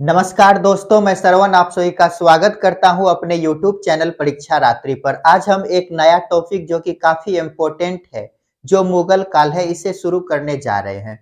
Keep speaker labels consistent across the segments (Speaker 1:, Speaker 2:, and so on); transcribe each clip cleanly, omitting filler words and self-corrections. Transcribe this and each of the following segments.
Speaker 1: नमस्कार दोस्तों, मैं श्रवण आप सभी का स्वागत करता हूं अपने YouTube चैनल परीक्षा रात्रि पर। आज हम एक नया टॉपिक जो कि काफ़ी इम्पोर्टेंट है, जो मुगल काल है, इसे शुरू करने जा रहे हैं।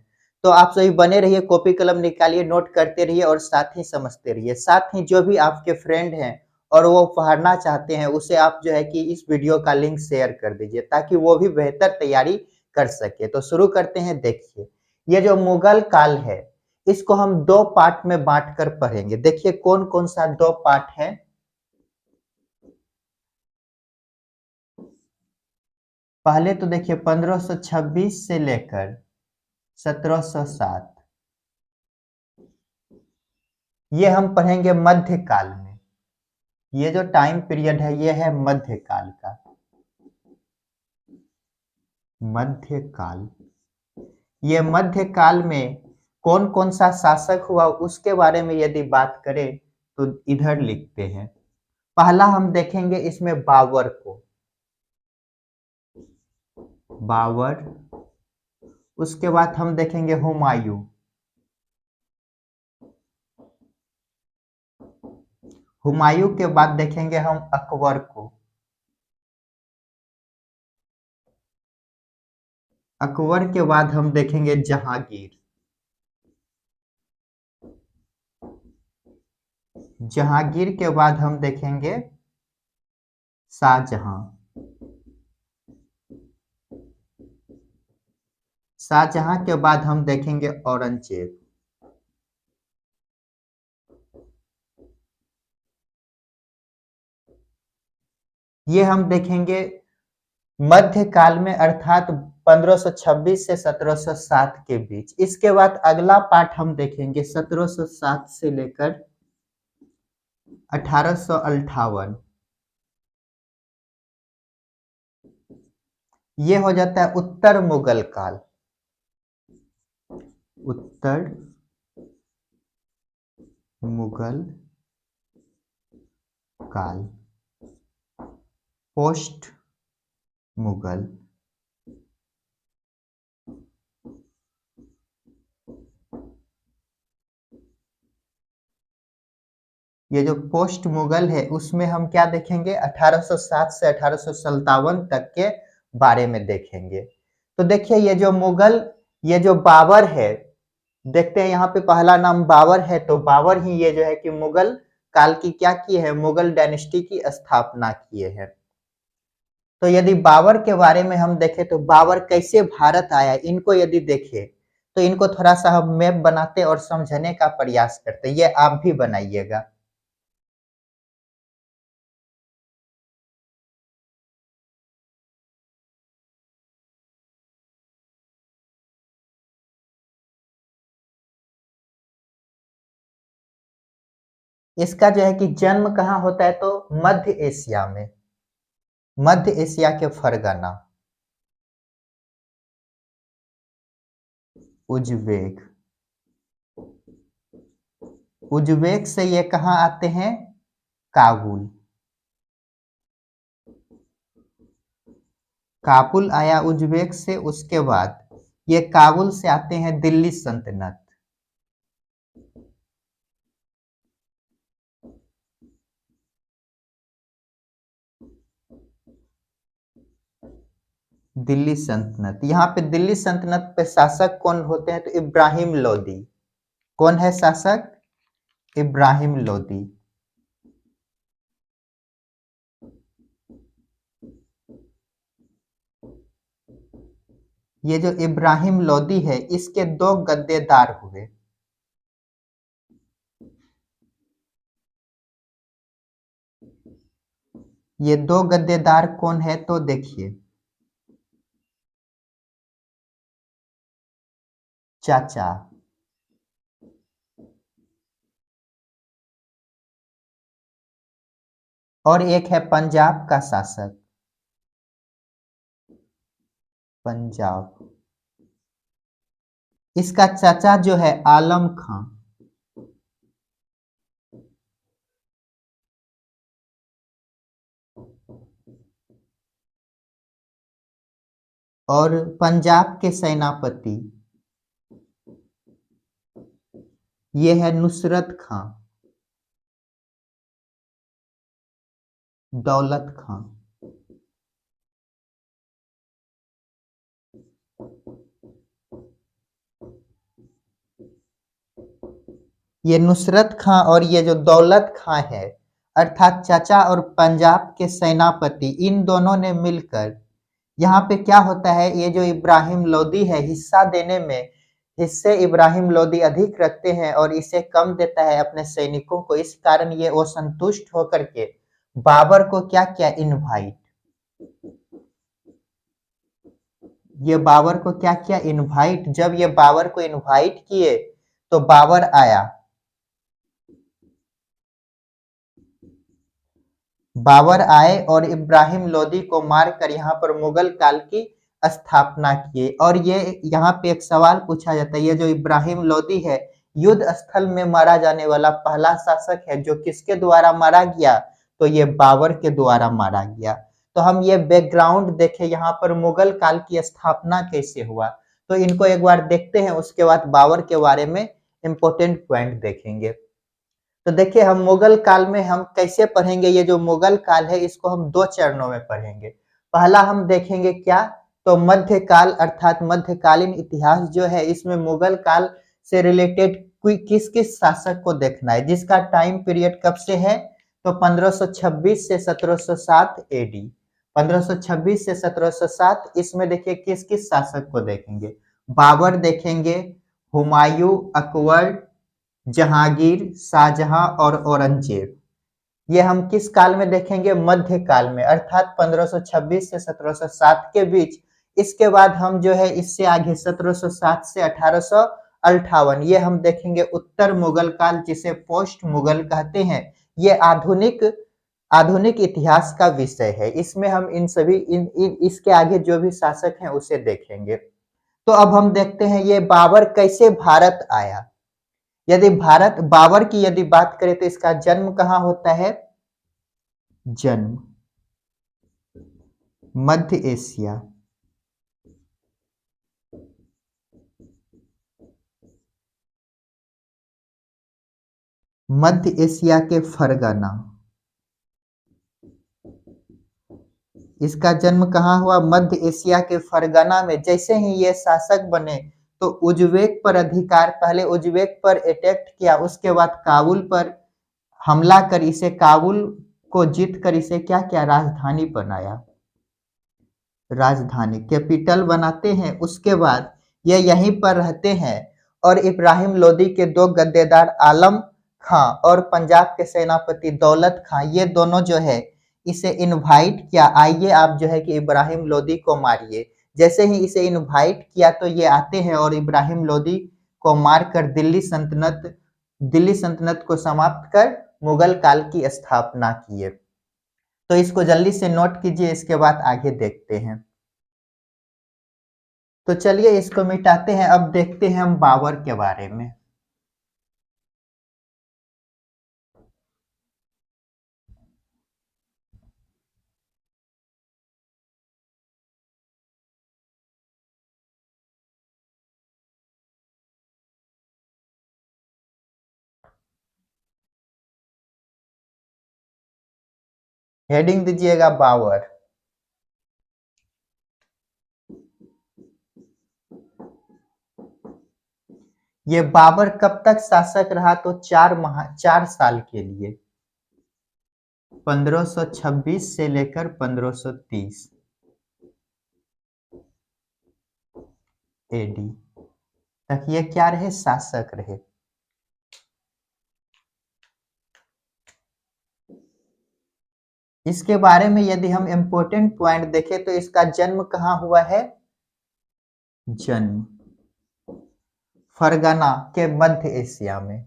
Speaker 1: तो आप सभी बने रहिए, कॉपी कलम निकालिए, नोट करते रहिए और साथ ही समझते रहिए। साथ ही जो भी आपके फ्रेंड हैं और वो पढ़ना चाहते हैं, उसे आप जो है कि इस वीडियो का लिंक शेयर कर दीजिए ताकि वो भी बेहतर तैयारी कर सके। तो शुरू करते हैं। देखिए, ये जो मुगल काल है, इसको हम दो पार्ट में बांट कर पढ़ेंगे। देखिए कौन कौन सा दो पार्ट है। पहले तो देखिए 1526 से लेकर 1707, ये हम पढ़ेंगे मध्यकाल में। ये जो टाइम पीरियड है ये है मध्यकाल का। मध्यकाल, ये मध्यकाल में कौन कौन सा शासक हुआ उसके बारे में यदि बात करें तो इधर लिखते हैं। पहला हम देखेंगे इसमें बाबर को, बाबर। उसके बाद हम देखेंगे हुमायूं, हुमायूं के बाद देखेंगे हम अकबर को, अकबर के बाद हम देखेंगे जहांगीर, जहांगीर के बाद हम देखेंगे शाहजहां, शाहजहां के बाद हम देखेंगे औरंगजेब। ये हम देखेंगे मध्यकाल में, अर्थात 1526 से 1707 के बीच। इसके बाद अगला पार्ट हम देखेंगे 1707 से लेकर 1858। ये हो जाता है उत्तर मुगल काल, उत्तर मुगल काल, पोस्ट मुगल। ये जो पोस्ट मुगल है उसमें हम क्या देखेंगे, 1807 से 1857 तक के बारे में देखेंगे। तो देखिए ये जो मुगल, ये जो बाबर है, देखते हैं यहाँ पे पहला नाम बाबर है, तो बाबर ही ये जो है कि मुगल काल की क्या की है, मुगल डायनेस्टी की स्थापना किए हैं। तो यदि बाबर के बारे में हम देखें तो बाबर कैसे भारत आया, इनको यदि देखें तो इनको थोड़ा सा हम मैप बनाते और समझने का प्रयास करते। ये आप भी बनाइएगा। इसका जो है कि जन्म कहाँ होता है, तो मध्य एशिया में, मध्य एशिया के फरगना, उज्बेक। उज्बेक से ये कहाँ आते हैं, काबुल। काबुल आया उज्बेक से। उसके बाद ये काबुल से आते हैं दिल्ली सल्तनत, दिल्ली सल्तनत। यहाँ पे दिल्ली सल्तनत पे शासक कौन होते हैं, तो इब्राहिम लोदी। कौन है शासक, इब्राहिम लोदी। ये जो इब्राहिम लोदी है इसके दो गद्देदार हुए। ये दो गद्देदार कौन है, तो देखिए चाचा, और एक है पंजाब का शासक, पंजाब। इसका चाचा जो है आलम खां, और पंजाब के सेनापति ये है नुसरत खां, दौलत खां। ये नुसरत खां और ये जो दौलत खां है, अर्थात चाचा और पंजाब के सेनापति, इन दोनों ने मिलकर यहाँ पे क्या होता है, ये जो इब्राहिम लोदी है, हिस्सा देने में हिस्से इब्राहिम लोदी अधिक रखते हैं और इसे कम देता है अपने सैनिकों को। इस कारण ये वो संतुष्ट होकर के बाबर को क्या किया, इनवाइट, ये बाबर को क्या किया, इनवाइट। जब ये बाबर को इनवाइट किए तो बाबर आया, बाबर आए और इब्राहिम लोदी को मारकर यहाँ पर मुगल काल की स्थापना किए। और ये यहाँ पे एक सवाल पूछा जाता है, ये जो इब्राहिम लोदी है, युद्ध स्थल में मारा जाने वाला पहला शासक है, जो किसके द्वारा मारा गया, तो ये बाबर के द्वारा मारा गया। तो हम ये बैकग्राउंड देखें, यहाँ पर मुगल काल की स्थापना कैसे हुआ, तो इनको एक बार देखते हैं, उसके बाद बाबर के बारे में इंपॉर्टेंट पॉइंट देखेंगे। तो देखिए, हम मुगल काल में हम कैसे पढ़ेंगे, ये जो मुगल काल है इसको हम दो चरणों में पढ़ेंगे। पहला हम देखेंगे क्या, तो मध्यकाल अर्थात मध्यकालीन इतिहास जो है, इसमें मुगल काल से रिलेटेड किस किस शासक को देखना है, जिसका टाइम पीरियड कब से है, तो 1526 से 1707 एडी, 1526 से 1707। इसमें देखिए किस किस शासक को देखेंगे, बाबर देखेंगे, हुमायूं, अकबर, जहांगीर, शाहजहां और औरंगजेब। ये हम किस काल में देखेंगे, मध्य काल में, अर्थात 1526 से 1707 के बीच। इसके बाद हम जो है इससे आगे 1707 से 1858 ये हम देखेंगे उत्तर मुगल काल, जिसे पोस्ट मुगल कहते हैं। ये आधुनिक आधुनिक इतिहास का विषय है। इसमें हम इन सभी इसके आगे जो भी शासक हैं उसे देखेंगे। तो अब हम देखते हैं ये बाबर कैसे भारत आया। यदि भारत बाबर की यदि बात करें तो इसका जन्म कहाँ होता है, जन्म मध्य एशिया, मध्य एशिया के फरगना, इसका जन्म कहाँ हुआ, मध्य एशिया के फरगना में। जैसे ही ये शासक बने तो उज्बेक पर अधिकार, पहले उज्बेक पर अटैक किया, उसके बाद काबुल पर हमला कर इसे, काबुल को जीत कर इसे क्या किया, राजधानी बनाया, राजधानी कैपिटल बनाते हैं। उसके बाद ये यहीं पर रहते हैं और इब्राहिम लोदी के दो गद्देदार आलम खां और पंजाब के सेनापति दौलत खां, ये दोनों जो है इसे इनवाइट किया, आइए आप जो है कि इब्राहिम लोदी को मारिए। जैसे ही इसे इनवाइट किया तो ये आते हैं और इब्राहिम लोदी को मारकर दिल्ली सल्तनत को समाप्त कर मुगल काल की स्थापना किए। तो इसको जल्दी से नोट कीजिए, इसके बाद आगे देखते हैं। तो चलिए इसको मिटाते हैं, अब देखते हैं हम बाबर के बारे में। हेडिंग दीजिएगा बाबर। ये बाबर कब तक शासक रहा, तो 4 साल के लिए, 1526 से लेकर 1530 एडी तक ये क्या रहे, शासक रहे। इसके बारे में यदि हम इंपॉर्टेंट पॉइंट देखें तो इसका जन्म कहाँ हुआ है, जन्म फरगना के मध्य एशिया में,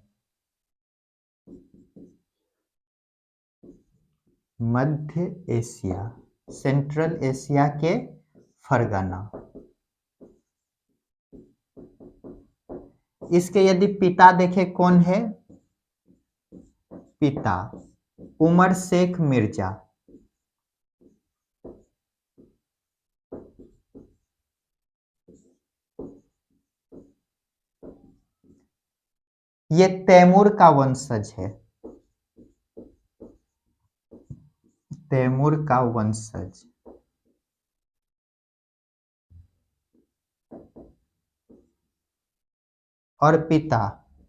Speaker 1: मध्य एशिया, सेंट्रल एशिया के फरगना। इसके यदि पिता देखें कौन है, पिता उमर शेख मिर्जा, ये तैमूर का वंशज है, तैमूर का वंशज। और पिता,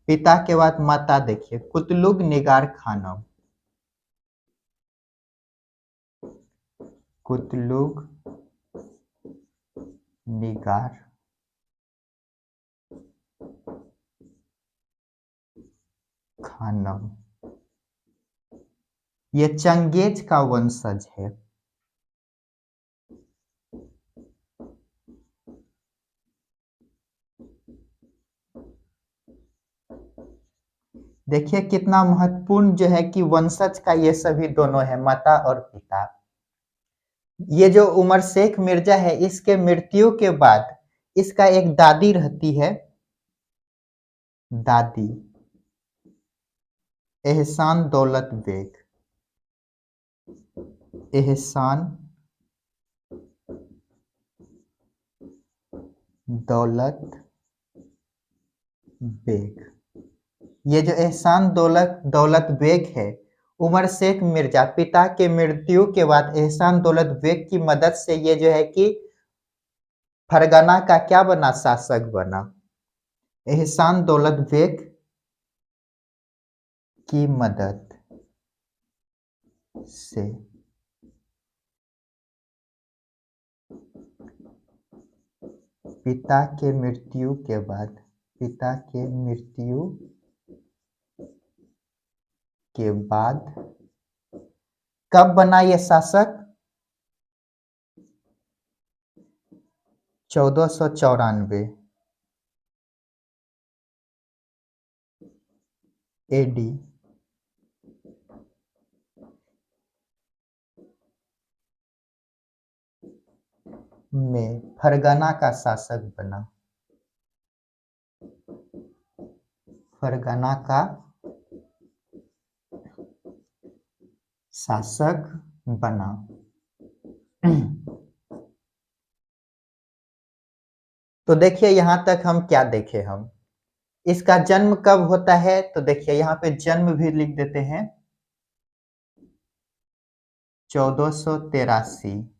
Speaker 1: पिता के बाद माता देखिए, कुतलुग निगार खानम, कुतलुग निगार खानम, ये चंगेज का वंशज है। देखिए कितना महत्वपूर्ण जो है कि वंशज का ये सभी दोनों है, माता और पिता। ये जो उमर शेख मिर्जा है, इसके मृत्यु के बाद इसका एक दादी रहती है, दादी एहसान दौलत बेग, एहसान दौलत बेग। ये जो एहसान दौलत दौलत बेग है, उमर शेख मिर्जा पिता के मृत्यु के बाद एहसान दौलत बेग की मदद से ये जो है कि फरगना का क्या बना, शासक बना। एहसान दौलत बेग की मदद से पिता के मृत्यु के बाद, पिता के मृत्यु के बाद कब बना ये शासक, 1494 एडी में फरगना का शासक बना, फरगना का शासक बना। तो देखिए यहां तक हम क्या देखे, हम इसका जन्म कब होता है, तो देखिए यहाँ पे जन्म भी लिख देते हैं, 1483,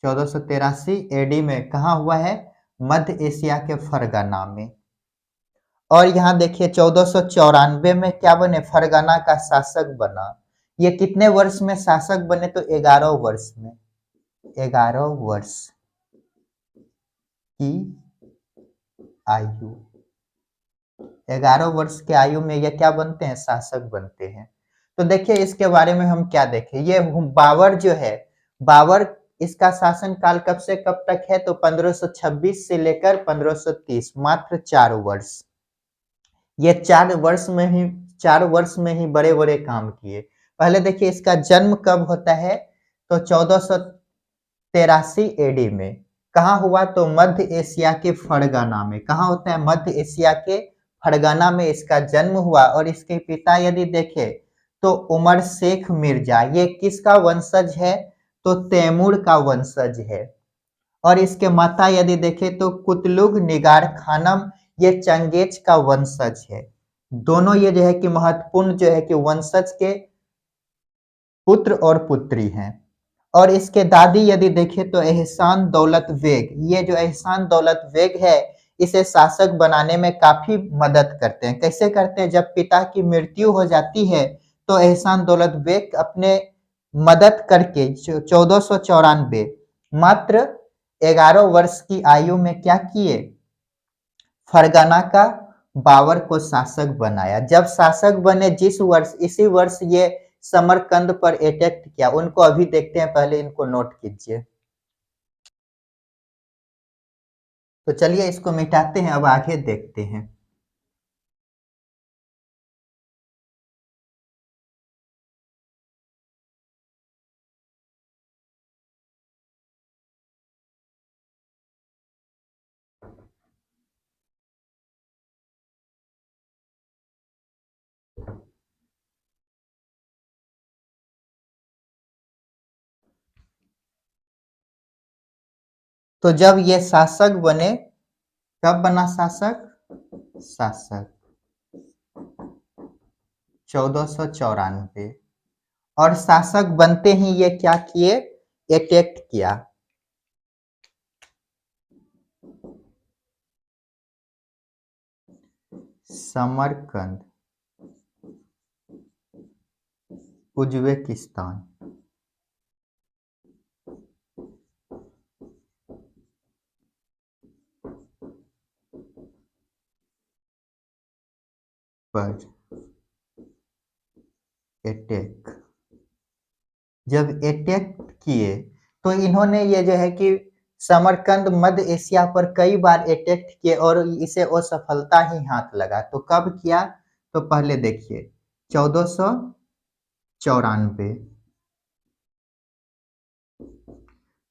Speaker 1: 1483 एडी में कहाँ हुआ है, मध्य एशिया के फरगना में। और यहाँ देखिए 1494 में क्या बने, फरगना का शासक बना। ये कितने वर्ष में शासक बने, तो 11 वर्ष में, 11 वर्ष की आयु, 11 वर्ष की आयु में ये क्या बनते हैं, शासक बनते हैं। तो देखिए इसके बारे में हम क्या देखें, ये बाबर जो है, बाबर इसका शासन काल कब से कब तक है, तो 1526 से लेकर 1530, मात्र 4 वर्ष। ये 4 वर्ष में ही बड़े बड़े काम किए। पहले देखिए इसका जन्म कब होता है, तो 1483 एडी में। कहाँ हुआ, तो मध्य एशिया के फरगना में। कहाँ होता है, मध्य एशिया के फरगना में इसका जन्म हुआ। और इसके पिता यदि देखे तो उमर शेख मिर्जा, ये किसका वंशज है, तो तैमूर का वंशज है। और इसके माता यदि देखे तो कुतलुग निगार खानम, ये चंगेज का वंशज है। दोनों ये जो है कि महत्वपूर्ण जो है कि वंशज के पुत्र और पुत्री हैं। और इसके दादी यदि देखे तो एहसान दौलत बेग, ये जो एहसान दौलत बेग है, इसे शासक बनाने में काफी मदद करते हैं। कैसे करते हैं, जब पिता की मृत्यु हो जाती है तो एहसान दौलत बेग अपने मदद करके 1494, मात्र 11 वर्ष की आयु में क्या किए, फरगना का बाबर को शासक बनाया। जब शासक बने जिस वर्ष, इसी वर्ष ये समरकंद पर अटैक किया। उनको अभी देखते हैं, पहले इनको नोट कीजिए। तो चलिए इसको मिटाते हैं, अब आगे देखते हैं। तो जब ये शासक बने, कब बना शासक, शासक 1494। और शासक बनते ही ये क्या किए, अटैक किया। समरकंद, उज्बेकिस्तान पर अटैक। जब अटैक किए तो इन्होंने ये जो है कि समरकंद मध्य एशिया पर कई बार अटैक किए और इसे असफलता ही हाथ लगा। तो कब किया, तो पहले देखिए 1494।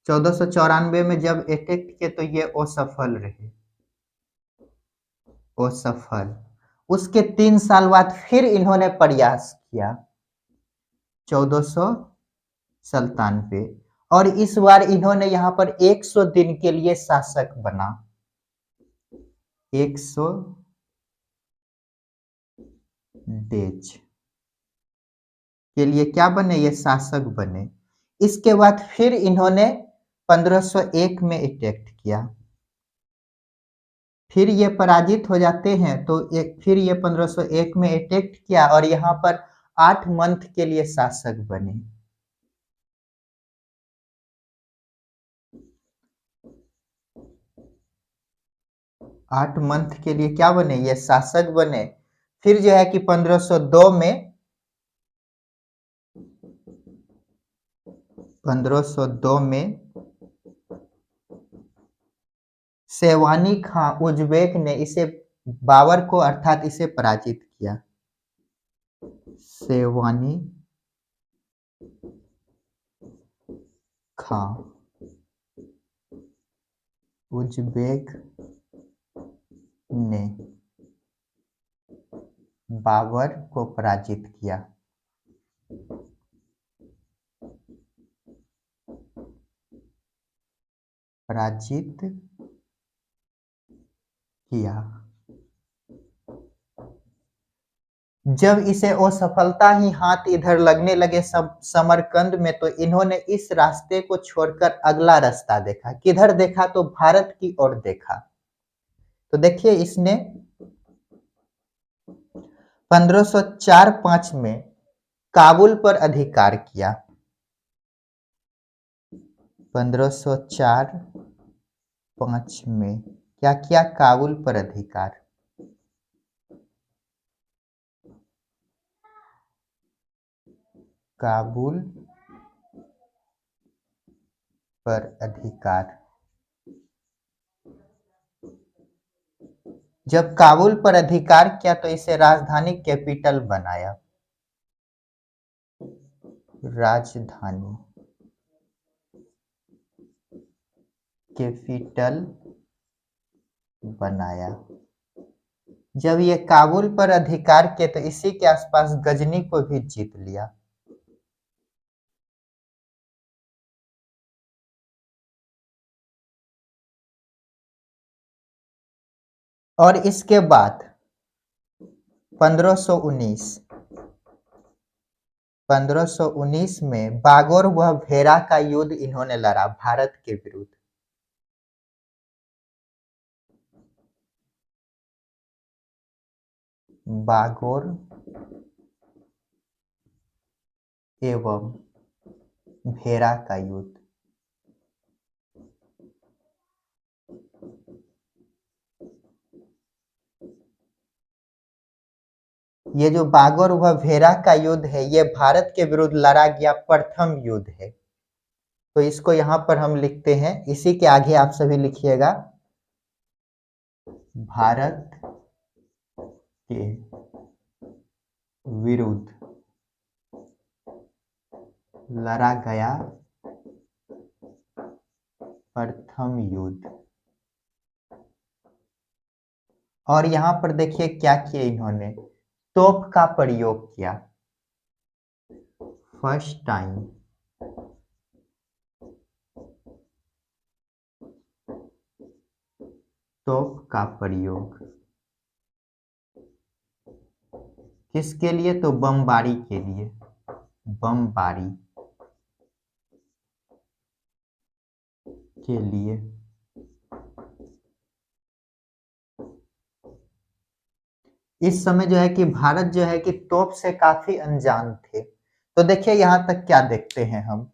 Speaker 1: 1494 में जब अटैक किए तो ये असफल रहे, असफल। उसके 3 साल बाद फिर इन्होंने प्रयास किया, 1497। और इस बार इन्होंने यहाँ पर 100 दिन के लिए शासक बना, 100 डेज के लिए क्या बने, ये शासक बने। इसके बाद फिर इन्होंने 1501 में अटैक किया, फिर ये पराजित हो जाते हैं। तो फिर ये 1501 में अटैक किया और यहाँ पर 8 मंथ के लिए शासक बने। 8 मंथ के लिए क्या बने, ये शासक बने। फिर जो है कि 1502 में 1502 में सेवानी खां उज्बेक ने इसे, बाबर को अर्थात इसे पराजित किया। सेवानी खां उज्बेक ने बाबर को पराजित किया। पराजित किया। जब इसे असफलता ही हाथ इधर लगने लगे समरकंद में, तो इन्होंने इस रास्ते को छोड़कर अगला रास्ता देखा। किधर देखा, तो भारत की ओर देखा। तो देखिए इसने 1504-5 में काबुल पर अधिकार किया। 1504-5 में क्या किया, काबुल पर अधिकार। काबुल पर अधिकार। जब काबुल पर अधिकार किया तो इसे राजधानी कैपिटल बनाया, राजधानी कैपिटल बनाया। जब ये काबुल पर अधिकार किए तो इसी के आसपास गजनी को भी जीत लिया। और इसके बाद 1519 में बागोर व भेरा का युद्ध इन्होंने लड़ा भारत के विरुद्ध। बागोर एवं भेरा का युद्ध। ये जो बागोर व भेरा का युद्ध है, ये भारत के विरुद्ध लड़ा गया प्रथम युद्ध है। तो इसको यहाँ पर हम लिखते हैं, इसी के आगे आप सभी लिखिएगा, भारत के विरुद्ध लड़ा गया प्रथम युद्ध। और यहाँ पर देखिए क्या किया इन्होंने, तोप का प्रयोग किया। फर्स्ट टाइम तोप का प्रयोग किसके लिए? तो बमबारी के लिए, बमबारी के लिए। इस समय जो है कि भारत जो है कि तोप से काफी अनजान थे। तो देखिए यहाँ तक क्या देखते हैं हम,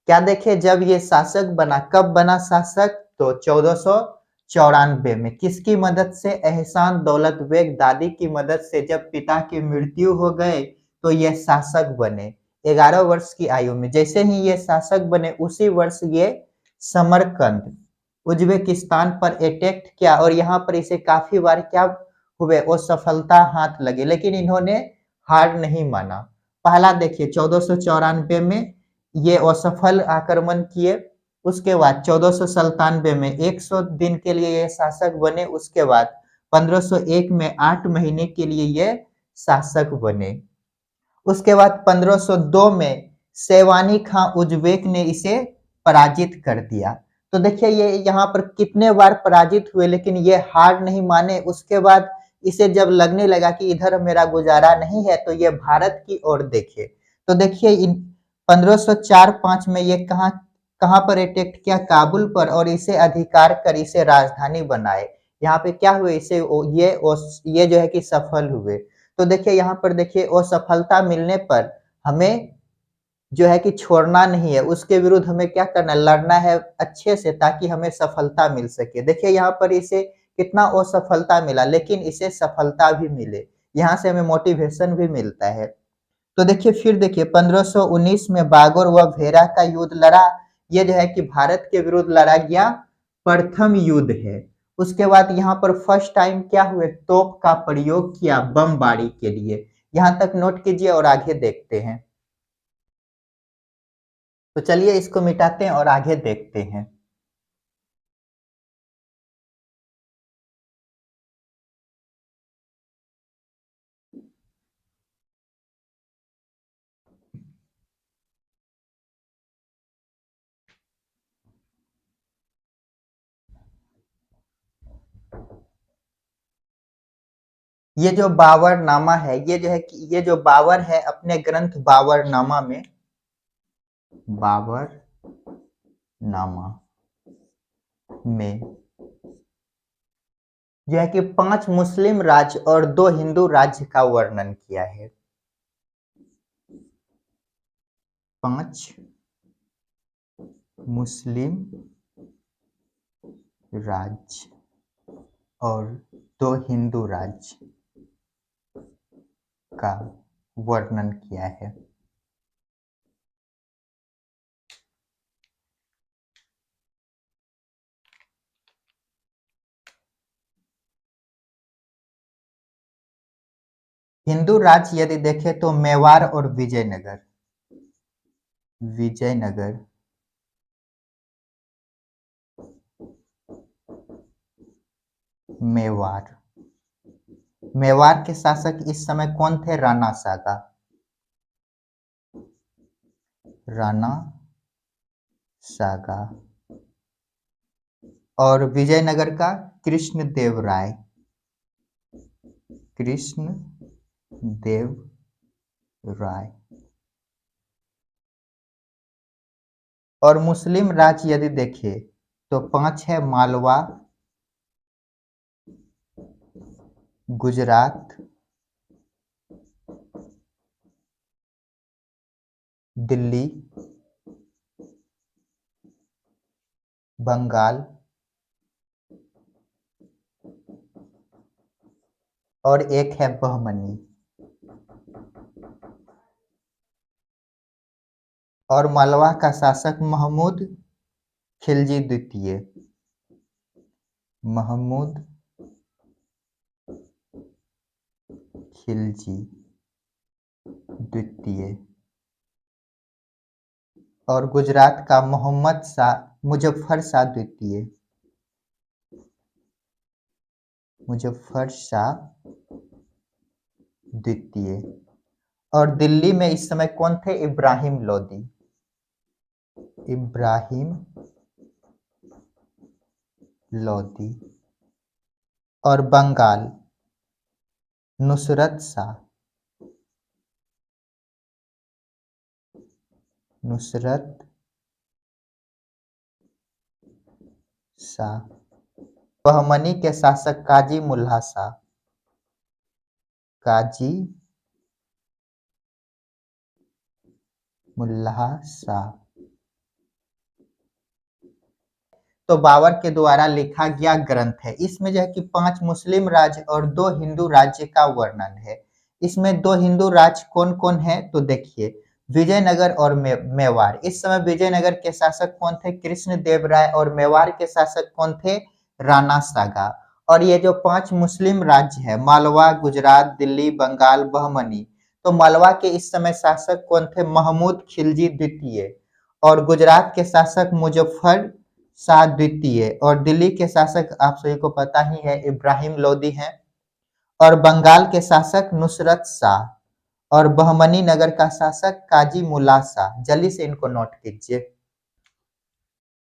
Speaker 1: क्या देखे, जब ये शासक बना, कब बना शासक? तो 1494 में। किसकी मदद से? एहसान दौलत बेग दादी की मदद से। जब पिता की मृत्यु हो गए तो ये शासक बने 11 वर्ष की आयु में। जैसे ही ये शासक बने उसी वर्ष ये समरकंद उज्बेकिस्तान पर अटैक किया और यहाँ पर इसे काफी बार क्या हुए, वो सफलता हाथ लगे, लेकिन इन्होंने हार नहीं माना। पहला देखिए 1494 में ये असफल आक्रमण किए। उसके बाद 1497 में 100 दिन के लिए ये शासक बने। उसके बाद 1501 में 8 महीने के लिए ये शासक बने। उसके बाद 1502 में सेवानी खां उज्बेक ने इसे पराजित कर दिया। तो देखिए ये यहाँ पर कितने बार पराजित हुए, लेकिन ये हार नहीं माने। उसके बाद इसे जब लगने लगा कि इधर मेरा गुजारा नहीं है, तो ये भारत की ओर देखे। तो देखिए इन 1504-5 में ये कहाँ कहाँ पर अटैक किया? काबुल पर, और इसे अधिकार कर इसे राजधानी बनाए। यहाँ पे क्या हुए, इसे ये जो है कि सफल हुए। तो देखिए यहाँ पर देखिए असफलता मिलने पर हमें जो है कि छोड़ना नहीं है, उसके विरुद्ध हमें क्या करना है? लड़ना है अच्छे से, ताकि हमें सफलता मिल सके। देखिए यहाँ पर इसे कितना असफलता मिला, लेकिन इसे सफलता भी मिले, यहाँ से हमें मोटिवेशन भी मिलता है। तो देखिए फिर देखिए 1519 में बागोर व भेरा का युद्ध लड़ा। ये जो है कि भारत के विरुद्ध लड़ा गया प्रथम युद्ध है। उसके बाद यहाँ पर फर्स्ट टाइम क्या हुए? तोप का प्रयोग किया बमबारी के लिए। यहाँ तक नोट कीजिए और आगे देखते हैं। तो चलिए इसको मिटाते हैं और आगे देखते हैं। ये जो बाबरनामा है, ये जो है कि ये जो बाबर है अपने ग्रंथ बाबरनामा में, बाबरनामा में जो है कि 5 मुस्लिम राज्य और 2 हिंदू राज्य का वर्णन किया है। 5 मुस्लिम राज्य और 2 हिंदू राज्य का वर्णन किया है। हिंदू राज्य यदि देखें तो मेवाड़ और विजयनगर, विजयनगर मेवाड़। मेवाड़ के शासक इस समय कौन थे? Rana saga, Rana saga. और विजयनगर का कृष्णदेव राय, कृष्ण देव राय। और मुस्लिम राज्य यदि देखें तो 5 है, मालवा, गुजरात, दिल्ली, बंगाल और एक है बहमनी। और मालवा का शासक महमूद खिलजी द्वितीय, महमूद खिलजी द्वितीय। और गुजरात का मोहम्मद शाह मुजफ्फर शाह द्वितीय, मुजफ्फर शाह द्वितीय। और दिल्ली में इस समय कौन थे? इब्राहिम लोदी, इब्राहिम लोदी। और बंगाल नुसरत शाह, नुसरत शाह। बहमनी के शासक काजी मुल्ला शाह। काजी मुल्ला शाह। तो बाबर के द्वारा लिखा गया ग्रंथ है। इसमें जो है कि 5 मुस्लिम राज्य और 2 हिंदू राज्य का वर्णन है। इसमें 2 हिंदू राज्य कौन-कौन है तो देखिए, विजयनगर और मेवाड़। इस समय विजयनगर के शासक कौन थे? कृष्णदेव राय। और मेवाड़ के शासक कौन थे? राणा सागा। और ये जो 5 मुस्लिम राज्य है, मालवा, गुजरात, दिल्ली, बंगाल, बहमनी। तो मालवा के इस समय शासक कौन थे? महमूद खिलजी द्वितीय। और गुजरात के शासक मुजफ्फर शाह द्वितीय। और दिल्ली के शासक आप सभी को पता ही है, इब्राहिम लोदी हैं। और बंगाल के शासक नुसरत शाह। और बहमनी नगर का शासक काजी मुल्ला शाह। जल्दी से इनको नोट कीजिए।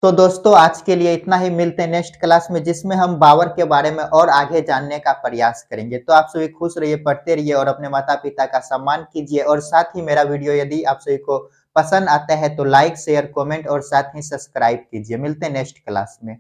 Speaker 1: तो दोस्तों आज के लिए इतना ही। मिलते हैं नेक्स्ट क्लास में, जिसमें हम बाबर के बारे में और आगे जानने का प्रयास करेंगे। तो आप सभी खुश रहिए, पढ़ते रहिए और अपने माता पिता का सम्मान कीजिए। और साथ ही मेरा वीडियो यदि आप सभी को पसंद आता है तो लाइक, शेयर, कमेंट और साथ ही सब्सक्राइब कीजिए। मिलते हैं नेक्स्ट क्लास में।